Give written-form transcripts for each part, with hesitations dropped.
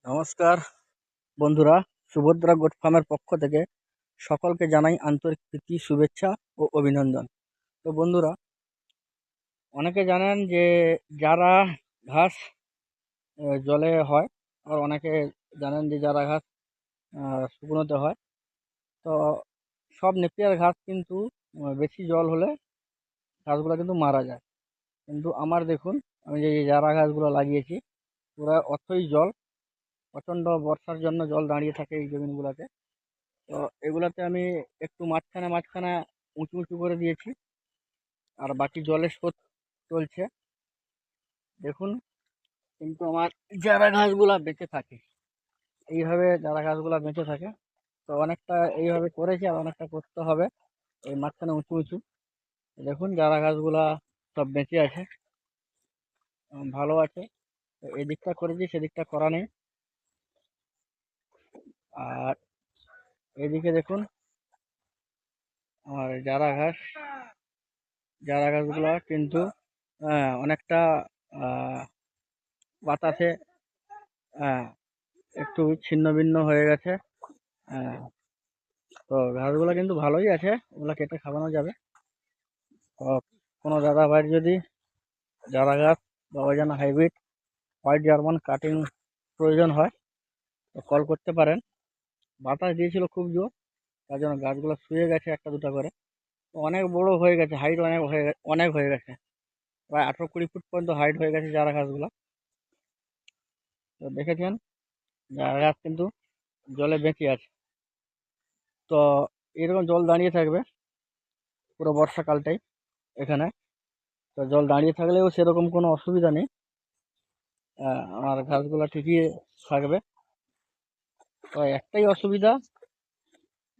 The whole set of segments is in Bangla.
নমস্কার বন্ধুরা, সুভদ্রা গোট ফার্মের পক্ষ থেকে সকলকে জানাই আন্তরিক প্রীতি, শুভেচ্ছা ও অভিনন্দন। তো বন্ধুরা, অনেকে জানেন যে যারা ঘাস জলে হয়, আর অনেকে জানেন যে যারা ঘাস শুকনোতে হয়। তো সব নেপিয়ার ঘাস কিন্তু বেশি জল হলে ঘাসগুলো কিন্তু মারা যায়। কিন্তু আমার দেখুন, আমি যে যারা ঘাসগুলো লাগিয়েছি পুরা অথই জল, প্রচণ্ড বর্ষার জন্য জল দাঁড়িয়ে থাকে এই জমিনগুলোতে। তো এগুলাতে আমি একটু মাঝখানে মাঝখানে উঁচু উঁচু করে দিয়েছি, আর বাকি জলের স্রোত চলছে। দেখুন, কিন্তু আমার চারা ঘাসগুলা বেঁচে থাকে, এইভাবে চারা ঘাসগুলা বেঁচে থাকে। তো অনেকটা এইভাবে করেছি, আর অনেকটা করতে হবে এই মাঝখানে উঁচু উঁচু। দেখুন, চারা ঘাসগুলা সব বেঁচে আছে, ভালো আছে। তো এদিকটা করেছি, সেদিকটা করা নেই। আর এদিকে দেখুন, আমার চারা ঘাসগুলা কিন্তু অনেকটা বাতাসে একটু ছিন্ন ভিন্ন হয়ে গেছে। আহ, তো ঘাসগুলো কিন্তু ভালোই আছে, ওগুলো কেটে খাওয়ানো যাবে। তো কোনো দাদা ভাইয়ের যদি চারা গাছ বা অজানা হাইব্রিড হোয়াইট জার্মান কাটিং প্রয়োজন হয়, তো কল করতে পারেন। বাতাস দিয়েছিল খুব জোর, তার জন্য গাছগুলো শুয়ে গেছে একটা দুটা করে। তো অনেক বড় হয়ে গেছে, হাইট অনেক হয়ে গেছে, প্রায় 18-20 ফুট পর্যন্ত হাইট হয়ে গেছে চারা গাছগুলো। তো দেখেছেন, চারা গাছ কিন্তু জলে বেঁচে আছে। তো এরকম জল দাঁড়িয়ে থাকবে পুরো বর্ষাকালটাই এখানে। তো জল দাঁড়িয়ে থাকলেও সেরকম কোনো অসুবিধা নেই, আমার ঘাসগুলো ঠিকই থাকবে। তো একটাই অসুবিধা,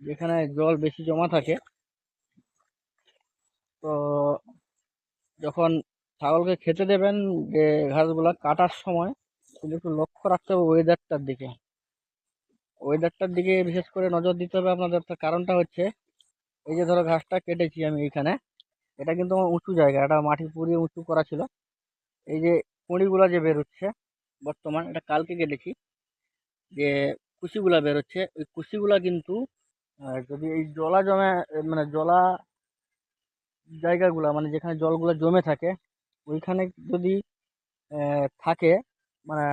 যেখানে জল বেশি জমা থাকে, তো যখন ছাগলকে খেতে দেবেন, যে ঘাসগুলা কাটার সময় কিন্তু একটু লক্ষ্য রাখতে হবে ওয়েদারটার দিকে বিশেষ করে নজর দিতে হবে আপনাদের। তার কারণটা হচ্ছে, এই যে ধরো ঘাসটা কেটেছি আমি এইখানে, এটা কিন্তু আমার উঁচু জায়গা, এটা মাটি পুড়িয়ে উঁচু করা ছিল। এই যে কুঁড়িগুলা যে বেরোচ্ছে বর্তমান, এটা কালকে কেটেছি, যে কুশিগুলা বেরোচ্ছে, ওই কুশিগুলা কিন্তু যদি এই জলা জমে, মানে জলা জায়গাগুলা, মানে যেখানে জলগুলো জমে থাকে, ওইখানে যদি থাকে, মানে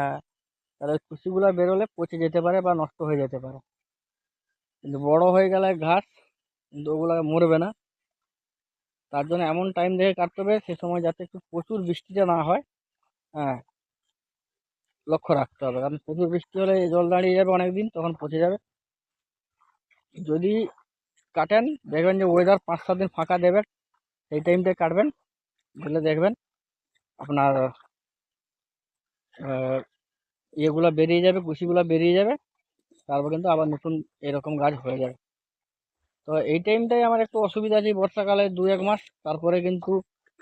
তাহলে ওই কুশিগুলা বেরোলে পচে যেতে পারে বা নষ্ট হয়ে যেতে পারে। কিন্তু বড় হয়ে গেলে ঘাস কিন্তু ওগুলা মরবে না। তার জন্য এমন টাইম দেখে কাটতে হবে, সে সময় যাতে একটু প্রচুর বৃষ্টিটা না হয়। হ্যাঁ, লক্ষ্য রাখতে হবে, কারণ প্রচুর বৃষ্টি হলে জল দাঁড়িয়ে যাবে অনেকদিন, তখন পচে যাবে। যদি কাটেন, দেখবেন যে ওয়েদার 5-7 দিন ফাঁকা দেবে, সেই টাইমটায় কাটবেন, দিলে দেখবেন আপনার ইয়েগুলা বেরিয়ে যাবে, কুশিগুলা বেরিয়ে যাবে। তারপর কিন্তু আবার নতুন এরকম গাছ হয়ে যাবে। তো এই টাইমটাই আমার একটু অসুবিধা আছে, বর্ষাকালে 2-1 মাস, তারপরে কিন্তু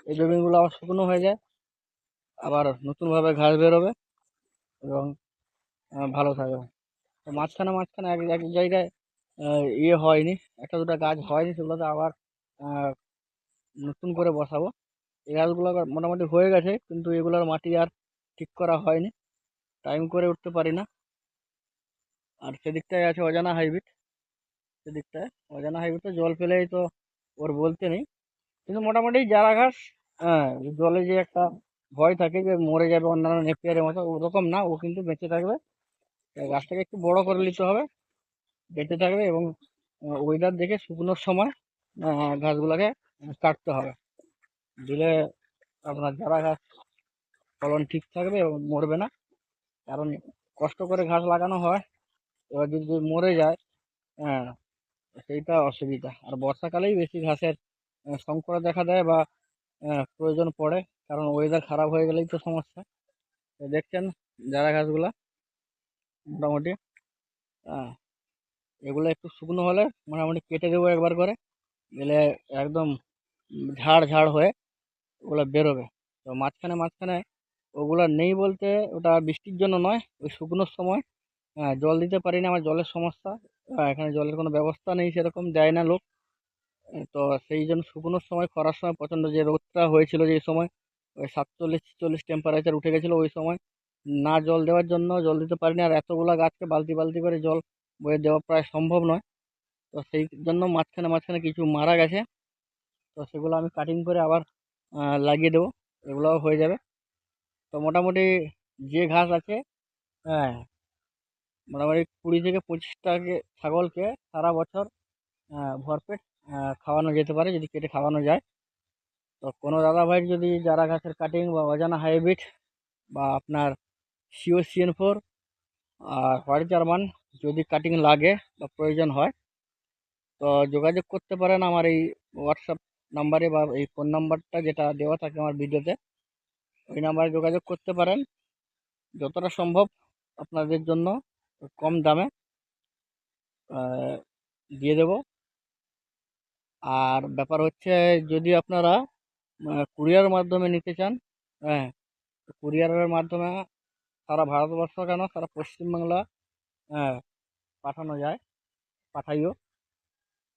এই জমিগুলো আবার শুকনো হয়ে যায়, আবার নতুনভাবে ঘাস বেরোবে এবং ভালো থাকবে। তো মাঝখানে মাঝখানে এক এক জায়গায় ইয়ে হয়নি, একটা দুটো গাছ হয়নি, সেগুলোতে আবার আহ, নতুন করে বসাবো। এই গাছগুলো আবার মোটামুটি হয়ে গেছে, কিন্তু এগুলোর মাটি আর ঠিক করা হয়নি, টাইম করে উঠতে পারি না। আর সেদিকটায় আছে অজানা হাইব্রিডটা জল পেলেই তো ওর বলতে নেই। কিন্তু মোটামুটি চারা ঘাস, হ্যাঁ, জলে যে একটা ভয় থাকে যে মরে যাবে অন্যান্য নেপিয়ারের মতো, ওরকম না, ও কিন্তু বেঁচে থাকবে। তাই গাছটাকে একটু বড় করে নিতে হবে, বেঁচে থাকবে। এবং ওয়েদার দেখে শুকনোর সময় ঘাসগুলোকে কাটতে হবে, দিলে আপনার চারা ঘাস ফলন ঠিক থাকবে এবং মরবে না। কারণ কষ্ট করে ঘাস লাগানো হয়, এবার যদি মরে যায়, হ্যাঁ, সেইটা অসুবিধা। আর বর্ষাকালেই বেশি ঘাসের সংকট দেখা দেয় বা প্রয়োজন পড়ে, কারণ ওয়েদার খারাপ হয়ে গেলেই তো সমস্যা। তো দেখছেন যারা ঘাসগুলা মোটামুটি আহ, এগুলো একটু শুকনো হলে মোটামুটি কেটে দেবো একবার করে, দিলে একদম ঝাড় ঝাড় হয়ে ওগুলো বেরোবে। তো মাঝখানে মাঝখানে ওগুলা নেই বলতে, ওটা বৃষ্টির জন্য নয়, ওই শুকনোর সময় জল দিতে পারি না, আমার জলের সমস্যা। এখানে জলের কোনো ব্যবস্থা নেই, সেরকম দেয় না লোক। তো সেই জন্য শুকনোর সময়, খরার সময় প্রচণ্ড যে রোদটা হয়েছিল, যে সময় ওই 47-46 টেম্পারেচার উঠে গেছিলো ওই সময়, না জল দেওয়ার জন্য জল দিতে পারিনি, আর এতগুলা গাছকে বালতি বালতি করে জল বয়ে দেওয়া প্রায় সম্ভব নয়। তো সেই জন্য মাঝখানে মাঝখানে কিছু মারা গেছে, তো সেগুলো আমি কাটিং করে আবার লাগিয়ে দেবো, এগুলোও হয়ে যাবে। তো মোটামুটি যে ঘাস আছে, হ্যাঁ, মোটামুটি 20 থেকে 25টাকে ছাগলকে সারা বছর ভরপেট খাওয়ানো যেতে পারে যদি কেটে খাওয়ানো যায়। তো কোনো দাদা ভাইয়ের যদি চারা ঘাসের কাটিং বা অজানা হাইব্রিড বা আপনার CO CN4 আর হোয়াইট জার্মান যদি কাটিং লাগে বা প্রয়োজন হয়, তো যোগাযোগ করতে পারেন আমার এই হোয়াটসঅ্যাপ নাম্বারে বা এই ফোন নাম্বারটা যেটা দেওয়া থাকে আমার ভিডিওতে, ওই নাম্বারে যোগাযোগ করতে পারেন। যতটা সম্ভব আপনাদের জন্য কম দামে আহ, দিয়ে দেব। আর ব্যাপার হচ্ছে, যদি আপনারা কুরিয়ার মাধ্যমে নিতে চান, হ্যাঁ, কুরিয়ারের মাধ্যমে সারা ভারতবর্ষ কেন সারা পশ্চিমবাংলা হ্যাঁ পাঠানো যায়, পাঠাইও।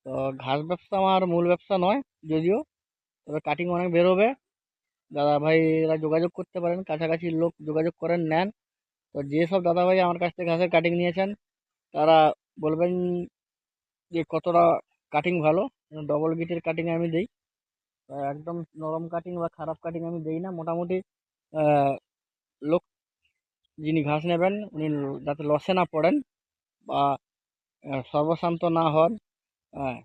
তো ঘাস ব্যবসা আমার মূল ব্যবসা নয় যদিও, তবে কাটিং অনেক বেরোবে, দাদা ভাইরা যোগাযোগ করতে পারেন, কাছাকাছি লোক যোগাযোগ করেন নেন। তো যেসব দাদা ভাই আমার কাছ থেকে ঘাসের কাটিং নিয়েছেন তারা বলবেন যে কতটা কাটিং ভালো। ডবল বিটের কাটিং আমি দিই, একদম নরম কাটিং বা খারাপ কাটিং আমি দিই না। মোটামুটি আহ, লোক যিনি ঘাস নেবেন উনি যাতে লসে না পড়েন বা সর্বশান্ত না হন,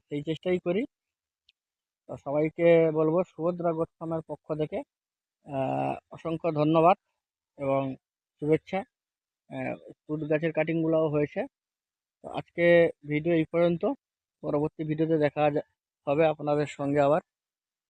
সেই চেষ্টাই করি। তো সবাইকে বলবো সুভদ্রা গোট ফার্মের পক্ষ থেকে অসংখ্য ধন্যবাদ এবং শুভেচ্ছা। তুঁত গাছের কাটিংগুলোও হয়েছে। তো আজকে ভিডিও এই পর্যন্ত, পরবর্তী ভিডিওতে দেখা হবে আপনাদের সঙ্গে আবার।